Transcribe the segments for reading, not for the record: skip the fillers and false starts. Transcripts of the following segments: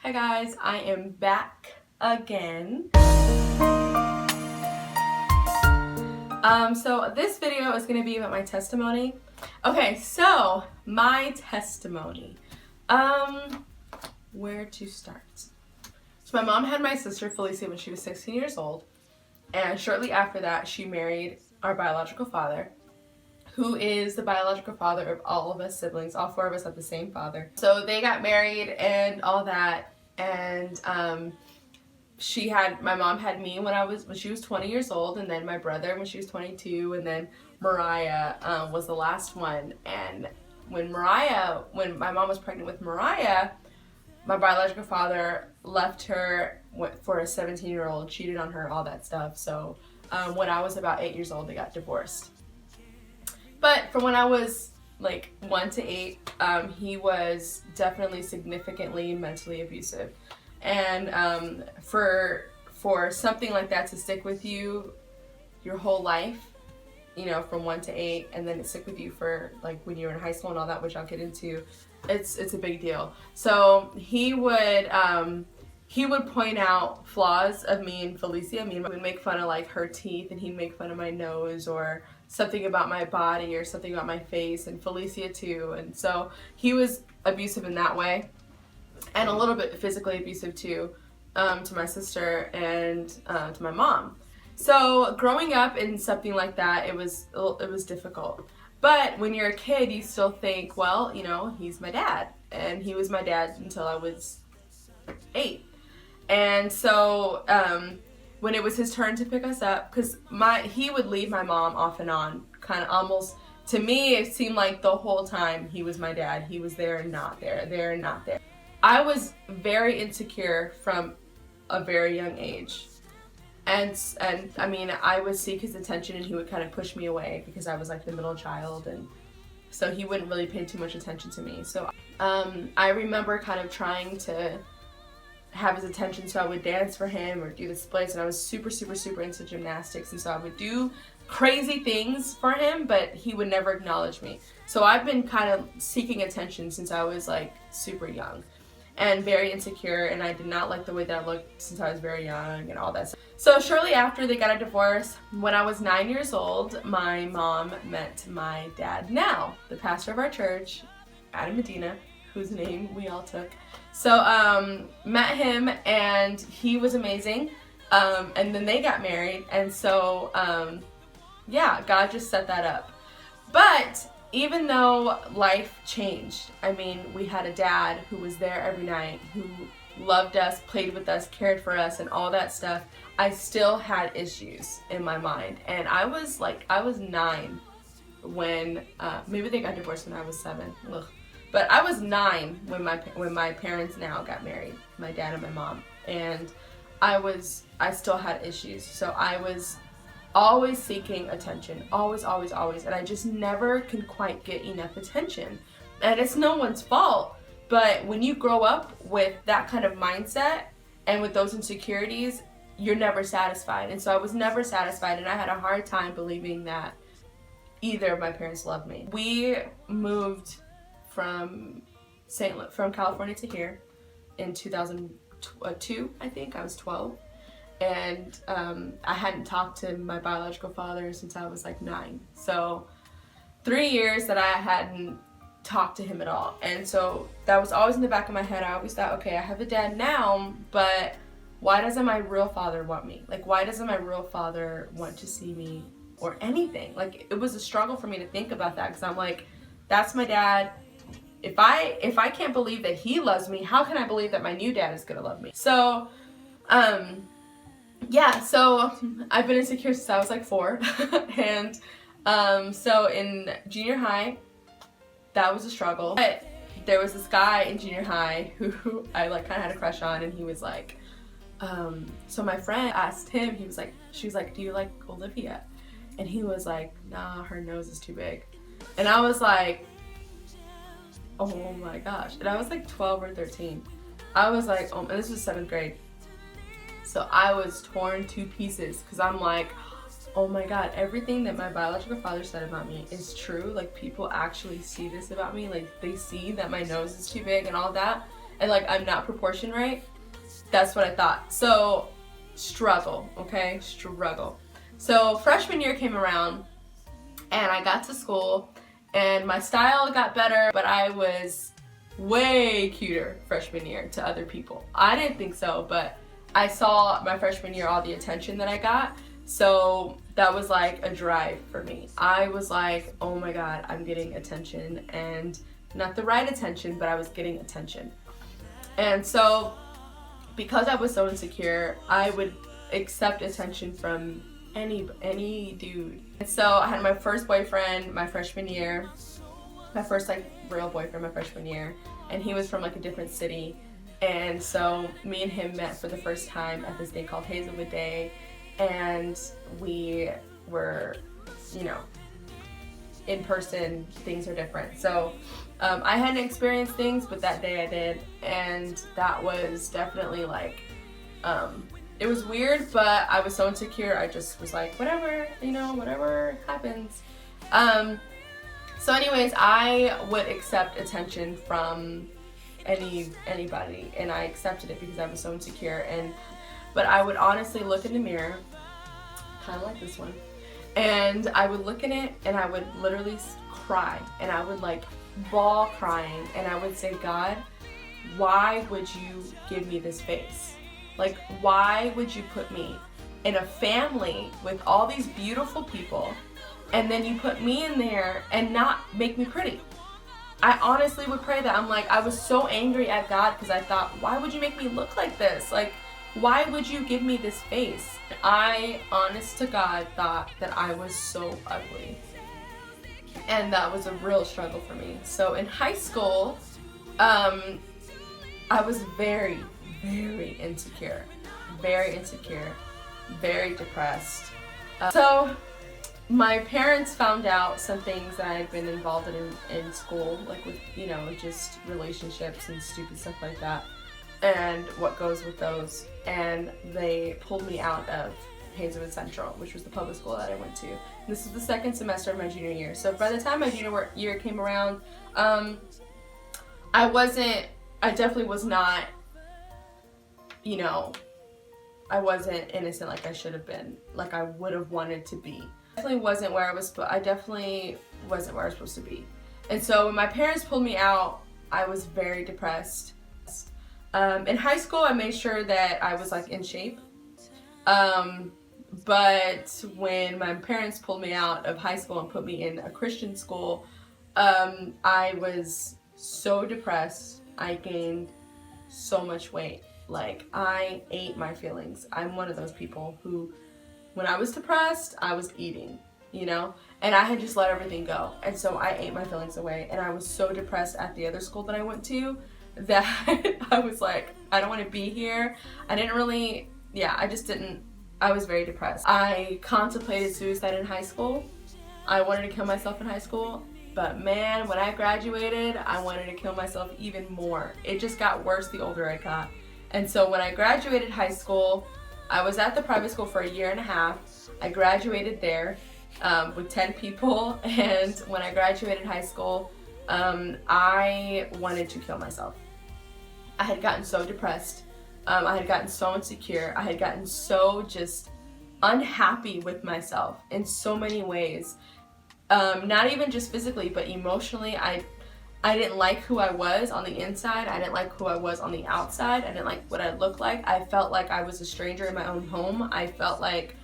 Hi guys, I am back again. So this video is going to be about my testimony. Okay, so my testimony. Where to start? So my mom had my sister Felicia when she was 16 years old, and shortly after that she married our biological father, who is the biological father of all of us siblings. All four of us have the same father. So they got married and all that, and my mom had me when she was 20 years old, and then my brother when she was 22, and then Mariah was the last one. And when my mom was pregnant with Mariah, my biological father left her for a 17-year-old, cheated on her, all that stuff. So when I was about 8 years old, they got divorced. But from when I was like 1 to 8, he was definitely significantly mentally abusive. And for something like that to stick with you your whole life, you know, from 1 to 8, and then it stick with you for like when you're in high school and all that, which I'll get into, it's a big deal. So he would point out flaws of me and Felicia. I mean, he would make fun of like her teeth, and he'd make fun of my nose or something about my body or something about my face, and Felicia too. And so he was abusive in that way, and a little bit physically abusive too, to my sister and to my mom. So growing up in something like that, it was difficult. But when you're a kid, you still think, well, you know, he's my dad, and he was my dad until I was 8. And so when it was his turn to pick us up, because he would leave my mom off and on, kind of almost, to me, it seemed like the whole time he was my dad. He was there and not there, there and not there. I was very insecure from a very young age. And I mean, I would seek his attention and he would kind of push me away because I was like the middle child, and so he wouldn't really pay too much attention to me. So I remember kind of trying to have his attention, so I would dance for him or do the splits, and I was super into gymnastics, and so I would do crazy things for him, but he would never acknowledge me. So I've been kind of seeking attention since I was like super young and very insecure, and I did not like the way that I looked since I was very young and all that stuff. So shortly after they got a divorce, when I was 9 years old, my mom met my dad now, the pastor of our church, Adam Medina, whose name we all took. So met him, and he was amazing, and then they got married, and so yeah, God just set that up. But even though life changed, I mean, we had a dad who was there every night, who loved us, played with us, cared for us, and all that stuff, I still had issues in my mind. And I was 9 when maybe they got divorced when I was 7. Ugh. But I was 9 when my parents now got married, my dad and my mom, and I still had issues. So I was always seeking attention, always, and I just never can quite get enough attention. And it's no one's fault, but when you grow up with that kind of mindset and with those insecurities, you're never satisfied. And so I was never satisfied, and I had a hard time believing that either of my parents loved me. We moved from California to here in 2002, I think. I was 12. And I hadn't talked to my biological father since I was like 9. So 3 years that I hadn't talked to him at all. And so that was always in the back of my head. I always thought, okay, I have a dad now, but why doesn't my real father want me? Like, why doesn't my real father want to see me or anything? Like, it was a struggle for me to think about that, because I'm like, that's my dad. If I can't believe that he loves me, how can I believe that my new dad is gonna love me? So yeah, so I've been insecure since I was like 4. And so in junior high, that was a struggle. But there was this guy in junior high who I like kind of had a crush on, and he was like, so my friend asked him, she was like, do you like Olivia? And he was like, nah, her nose is too big. And I was like, oh my gosh. And I was like 12 or 13. I was like, and this was 7th grade. So I was torn to pieces, because I'm like, oh my God, everything that my biological father said about me is true. Like, people actually see this about me. Like, they see that my nose is too big and all that. and like I'm not proportioned right. That's what I thought. So struggle, okay? Struggle. So freshman year came around and I got to school and my style got better, but I was way cuter freshman year to other people. I didn't think so, but I saw my freshman year all the attention that I got. So that was like a drive for me. I was like, oh my God, I'm getting attention, and not the right attention, but I was getting attention. And so because I was so insecure, I would accept attention from any dude. And so I had my first boyfriend my freshman year, my first like real boyfriend my freshman year, and he was from like a different city. And so me and him met for the first time at this day called Hazelwood Day, and we were, you know, in person, things are different. So I hadn't experienced things, but that day I did, and that was definitely like, it was weird, but I was so insecure, I just was like, whatever, you know, whatever happens. So anyways, I would accept attention from anybody, and I accepted it because I was so insecure. But I would honestly look in the mirror, kind of like this one, and I would look in it and I would literally cry, and I would like bawl crying, and I would say, God, why would you give me this face? Like, why would you put me in a family with all these beautiful people, and then you put me in there and not make me pretty? I honestly would pray that. I'm like, I was so angry at God because I thought, why would you make me look like this? Like, why would you give me this face? I, honest to God, thought that I was so ugly. And that was a real struggle for me. So in high school, I was very, very insecure, very depressed. So my parents found out some things that I had been involved in school, like with, you know, just relationships and stupid stuff like that, and what goes with those. And they pulled me out of Hazelwood Central, which was the public school that I went to. And this was the second semester of my junior year. So by the time my junior year came around, I definitely was not, you know, I wasn't innocent like I should have been, like I would have wanted to be. I definitely wasn't where I was supposed to be. And so when my parents pulled me out, I was very depressed. In high school, I made sure that I was like in shape. But when my parents pulled me out of high school and put me in a Christian school, I was so depressed. I gained so much weight. Like, I ate my feelings. I'm one of those people who, when I was depressed, I was eating, you know? And I had just let everything go. And so I ate my feelings away. And I was so depressed at the other school that I went to that I was like, I don't want to be here. I was very depressed. I contemplated suicide in high school. I wanted to kill myself in high school. But man, when I graduated, I wanted to kill myself even more. It just got worse the older I got. And so when I graduated high school, I was at the private school for a year and a half. I graduated there with 10 people. And when I graduated high school, I wanted to kill myself. I had gotten so depressed. I had gotten so insecure. I had gotten so just unhappy with myself in so many ways. Not even just physically, but emotionally. I didn't like who I was on the inside. I didn't like who I was on the outside. I didn't like what I looked like. I felt like I was a stranger in my own home. I felt like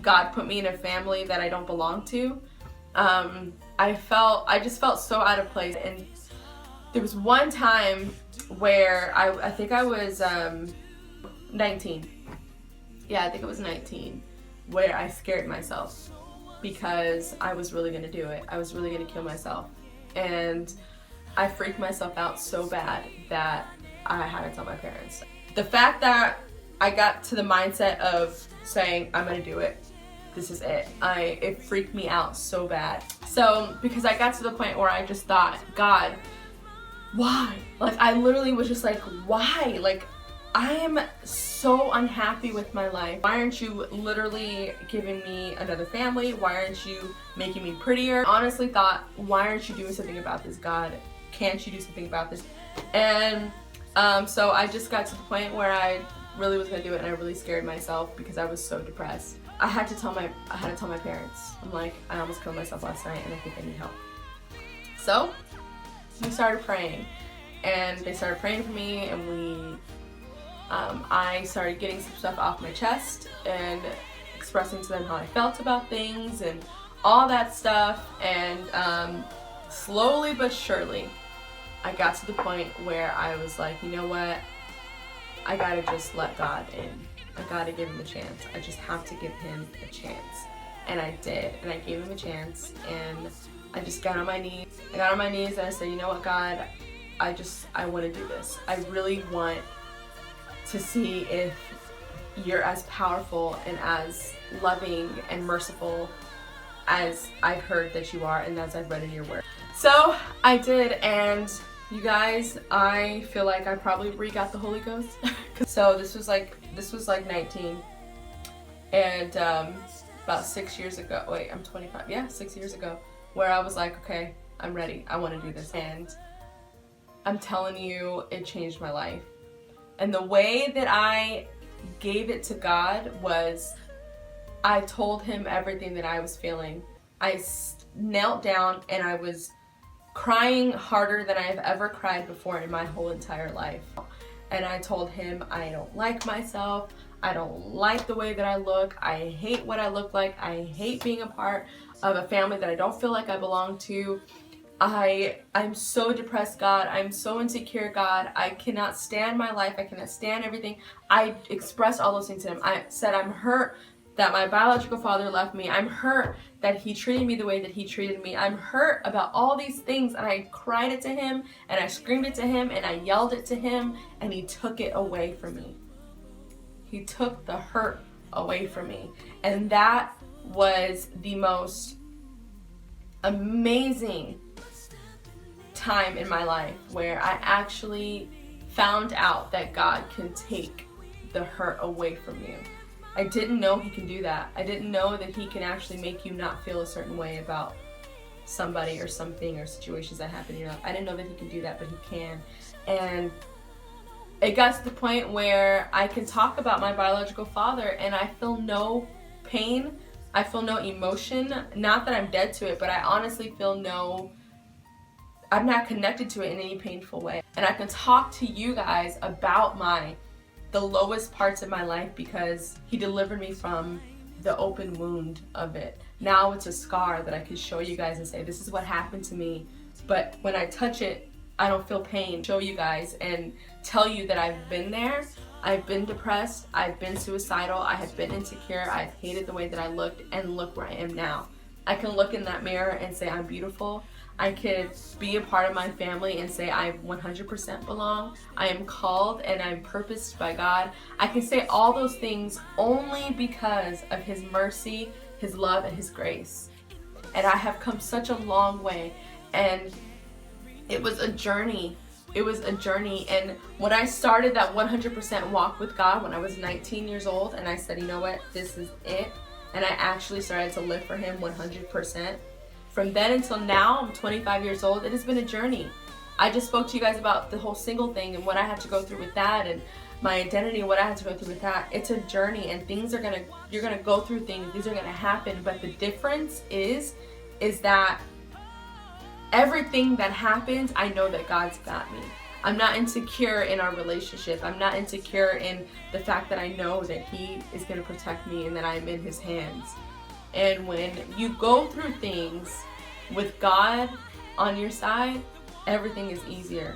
God put me in a family that I don't belong to. I just felt so out of place. And there was one time where I think I was 19. Yeah, I think it was 19, where I scared myself because I was really gonna do it. I was really gonna kill myself. And I freaked myself out so bad that I had to tell my parents. The fact that I got to the mindset of saying, I'm gonna do it, this is it, it freaked me out so bad. So, because I got to the point where I just thought, God, why? Like, I literally was just like, why? Like, I am so unhappy with my life. Why aren't you literally giving me another family? Why aren't you making me prettier? Honestly thought, why aren't you doing something about this, God? Can't you do something about this? And So I just got to the point where I really was gonna do it, and I really scared myself because I was so depressed. I had to tell my parents. I'm like, I almost killed myself last night, and I think I need help. So we started praying, and they started praying for me, and I started getting some stuff off my chest and expressing to them how I felt about things and all that stuff. And slowly but surely, I got to the point where I was like, you know what? I gotta just let God in. I gotta give him a chance. I just have to give him a chance. And I did, and I gave him a chance, and I just got on my knees. I got on my knees and I said, you know what, God, I want to do this. I really want to see if you're as powerful and as loving and merciful as I've heard that you are and as I've read in your word. So I did, and you guys, I feel like I probably re-got the Holy Ghost. So this was like 19, and about 6 years ago, wait, I'm 25, yeah, 6 years ago, where I was like, okay, I'm ready, I want to do this. And I'm telling you, it changed my life. And the way that I gave it to God was, I told him everything that I was feeling. I knelt down and I was crying harder than I have ever cried before in my whole entire life. And I told him, I don't like myself. I don't like the way that I look. I hate what I look like. I hate being a part of a family that I don't feel like I belong to. I'm so depressed, God. I'm so insecure, God. I cannot stand my life. I cannot stand everything. I expressed all those things to him. I said, I'm hurt that my biological father left me. I'm hurt that he treated me the way that he treated me. I'm hurt about all these things. And I cried it to him, and I screamed it to him, and I yelled it to him, and he took it away from me. He took the hurt away from me. And that was the most amazing time in my life where I actually found out that God can take the hurt away from you. I didn't know he can do that. I didn't know that he can actually make you not feel a certain way about somebody or something or situations that happen in your life. I didn't know that he can do that, but he can. And it got to the point where I can talk about my biological father and I feel no pain. I feel no emotion. Not that I'm dead to it, but I honestly feel I'm not connected to it in any painful way. And I can talk to you guys about the lowest parts of my life because he delivered me from the open wound of it. Now it's a scar that I can show you guys and say, this is what happened to me. But when I touch it, I don't feel pain. Show you guys and tell you that I've been there. I've been depressed. I've been suicidal. I have been insecure. I've hated the way that I looked, and look where I am now. I can look in that mirror and say I'm beautiful. I could be a part of my family and say I 100% belong. I am called and I'm purposed by God. I can say all those things only because of his mercy, his love, and his grace. And I have come such a long way. And it was a journey. It was a journey. And when I started that 100% walk with God when I was 19 years old, and I said, you know what, this is it. And I actually started to live for him 100%. From then until now, I'm 25 years old. It has been a journey. I just spoke to you guys about the whole single thing and what I had to go through with that, and my identity, what I had to go through with that. It's a journey, and you're gonna go through things. These are gonna happen. But the difference is that everything that happens, I know that God's got me. I'm not insecure in our relationship. I'm not insecure in the fact that I know that he is gonna protect me and that I'm in his hands. And when you go through things with God on your side, everything is easier.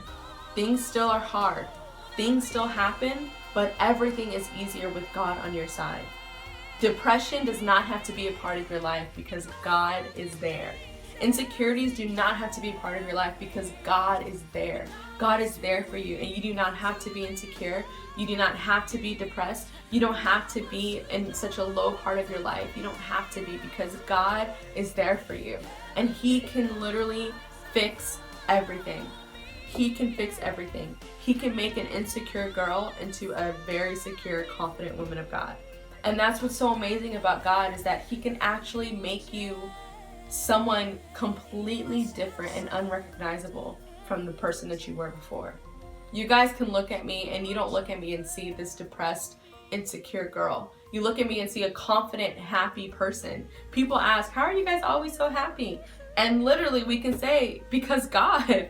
Things still are hard. Things still happen, but everything is easier with God on your side. Depression does not have to be a part of your life because God is there. Insecurities do not have to be a part of your life because God is there. God is there for you, and you do not have to be insecure. You do not have to be depressed. You don't have to be in such a low part of your life. You don't have to be, because God is there for you. And he can literally fix everything. He can fix everything. He can make an insecure girl into a very secure, confident woman of God. And that's what's so amazing about God, is that he can actually make you someone completely different and unrecognizable from the person that you were before. You guys can look at me and you don't look at me and see this depressed, insecure girl. You look at me and see a confident, happy person. People ask, how are you guys always so happy? And literally we can say, because God.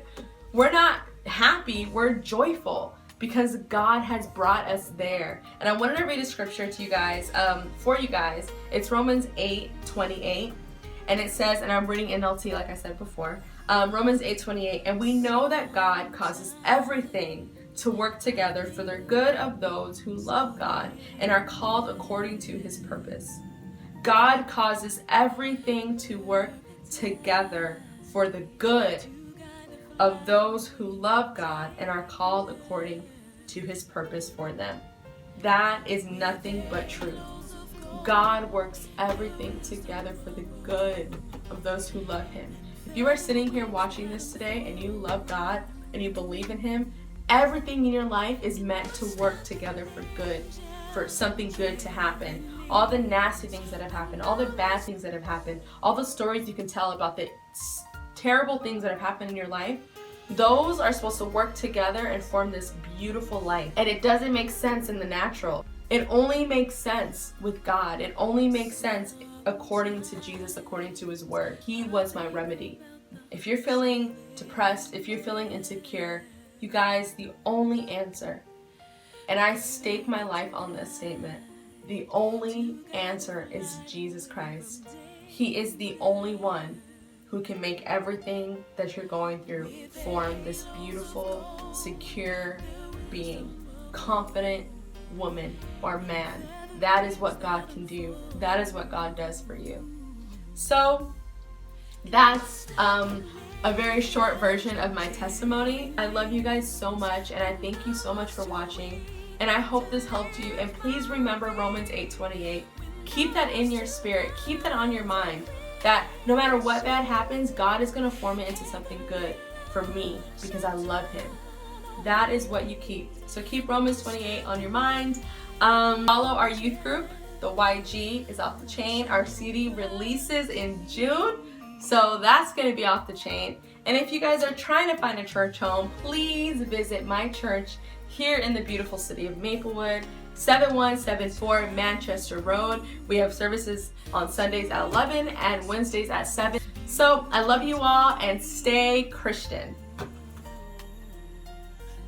We're not happy, we're joyful because God has brought us there. And I wanted to read a scripture to you guys, for you guys. It's Romans 8:28. And it says, and I'm reading NLT like I said before, Romans 8:28, and we know that God causes everything to work together for the good of those who love God and are called according to his purpose. God causes everything to work together for the good of those who love God and are called according to his purpose for them. That is nothing but truth. God works everything together for the good of those who love him. If you are sitting here watching this today and you love God and you believe in him, everything in your life is meant to work together for good, for something good to happen. All the nasty things that have happened, all the bad things that have happened, all the stories you can tell about the terrible things that have happened in your life, those are supposed to work together and form this beautiful life. And it doesn't make sense in the natural. It only makes sense with God. It only makes sense according to Jesus, according to his word. He was my remedy. If you're feeling depressed, if you're feeling insecure, you guys, the only answer, and I stake my life on this statement, the only answer is Jesus Christ. He is the only one who can make everything that you're going through form this beautiful, secure being, confident woman or man. That is what God can do. That is what God does for you. So that's a very short version of my testimony. I love you guys so much, and I thank you so much for watching, and I hope this helped you. And please remember Romans 8:28. Keep that in your spirit. Keep that on your mind, that no matter what bad happens, God is going to form it into something good for me because I love him. That is what you keep. So keep Romans 28 on your mind. Follow our youth group. The YG is off the chain. Our CD releases in June, so that's going to be off the chain. And if you guys are trying to find a church home, please visit my church here in the beautiful city of Maplewood, 7174 Manchester Road. We have services on Sundays at 11 and Wednesdays at 7. So I love you all, and stay Christian.